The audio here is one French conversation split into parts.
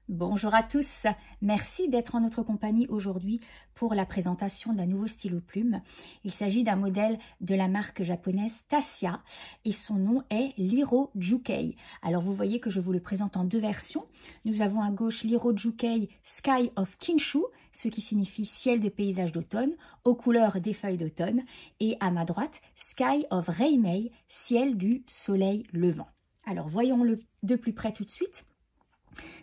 Bonjour à tous, merci d'être en notre compagnie aujourd'hui pour la présentation d'un nouveau stylo plume. Il s'agit d'un modèle de la marque japonaise Tassia et son nom est l'Hiro Jukei. Alors vous voyez que je vous le présente en deux versions. Nous avons à gauche l'Hiro Jukei Sky of Kinshu, ce qui signifie ciel de paysage d'automne, aux couleurs des feuilles d'automne, et à ma droite Sky of Reimei, ciel du soleil levant. Alors voyons-le de plus près tout de suite.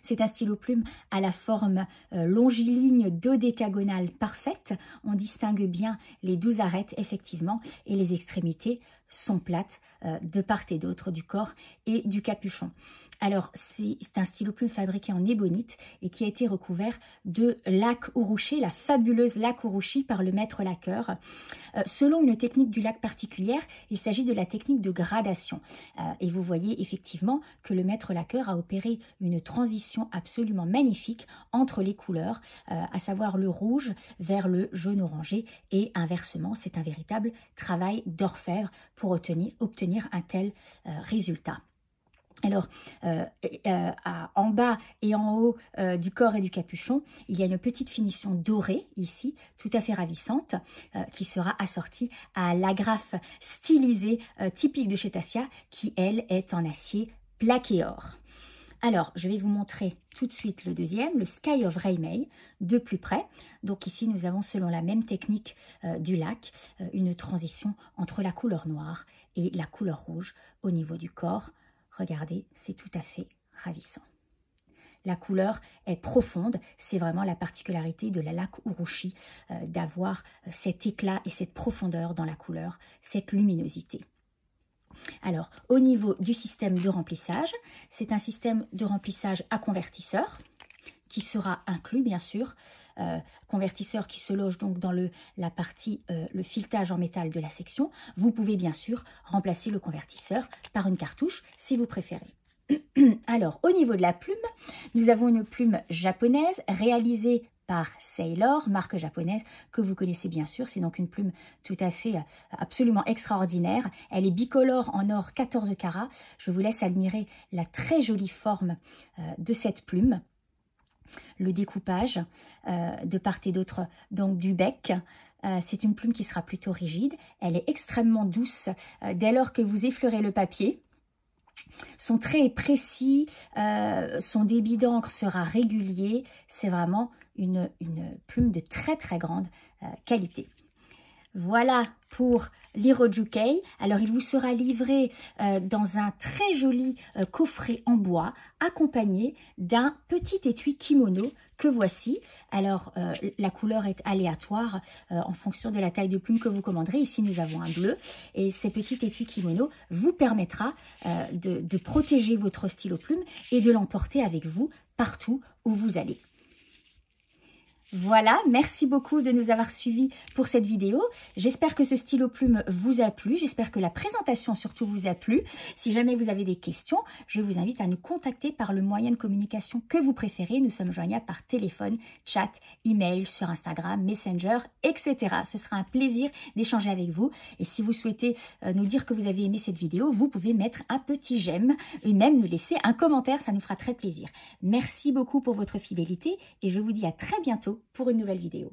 C'est un stylo plume à la forme longiligne dodécagonale parfaite. On distingue bien les 12 arêtes effectivement et les extrémités sont plates de part et d'autre du corps et du capuchon. Alors c'est un stylo plume fabriqué en ébonite et qui a été recouvert de laque urushi, la fabuleuse laque urushi par le maître laqueur. Selon une technique du lac particulière, il s'agit de la technique de gradation. Et vous voyez effectivement que le maître laqueur a opéré une transition absolument magnifique entre les couleurs, à savoir le rouge vers le jaune orangé et inversement. C'est un véritable travail d'orfèvre pour obtenir un tel résultat. Alors, en bas et en haut du corps et du capuchon, il y a une petite finition dorée ici, tout à fait ravissante, qui sera assortie à l'agrafe stylisée typique de chez Tassia, qui, elle, est en acier plaqué or. Alors, je vais vous montrer tout de suite le deuxième, le Sky of Reimei, de plus près. Donc ici, nous avons, selon la même technique du lac, une transition entre la couleur noire et la couleur rouge au niveau du corps. Regardez, c'est tout à fait ravissant. La couleur est profonde, c'est vraiment la particularité de la laque urushi, d'avoir cet éclat et cette profondeur dans la couleur, cette luminosité. Alors, au niveau du système de remplissage, c'est un système de remplissage à convertisseur qui sera inclus, bien sûr. Convertisseur qui se loge donc dans la partie, le filetage en métal de la section. Vous pouvez bien sûr remplacer le convertisseur par une cartouche si vous préférez. Alors, au niveau de la plume, nous avons une plume japonaise réalisée par Sailor, marque japonaise que vous connaissez bien sûr. C'est donc une plume tout à fait absolument extraordinaire. Elle est bicolore en or 14 carats. Je vous laisse admirer la très jolie forme de cette plume. Le découpage de part et d'autre donc du bec. C'est une plume qui sera plutôt rigide. Elle est extrêmement douce dès lors que vous effleurez le papier. Son trait est précis, son débit d'encre sera régulier. C'est vraiment une plume de très très grande qualité. Voilà pour l'Hiro Jukei. Alors, il vous sera livré dans un très joli coffret en bois, accompagné d'un petit étui kimono que voici. Alors, la couleur est aléatoire en fonction de la taille de plume que vous commanderez. Ici, nous avons un bleu. Et ce petit étui kimono vous permettra de protéger votre stylo plume et de l'emporter avec vous partout où vous allez. Voilà, merci beaucoup de nous avoir suivis pour cette vidéo. J'espère que ce stylo plume vous a plu. J'espère que la présentation surtout vous a plu. Si jamais vous avez des questions, je vous invite à nous contacter par le moyen de communication que vous préférez. Nous sommes joignables par téléphone, chat, email, sur Instagram, Messenger, etc. Ce sera un plaisir d'échanger avec vous. Et si vous souhaitez nous dire que vous avez aimé cette vidéo, vous pouvez mettre un petit j'aime et même nous laisser un commentaire. Ça nous fera très plaisir. Merci beaucoup pour votre fidélité et je vous dis à très bientôt pour une nouvelle vidéo.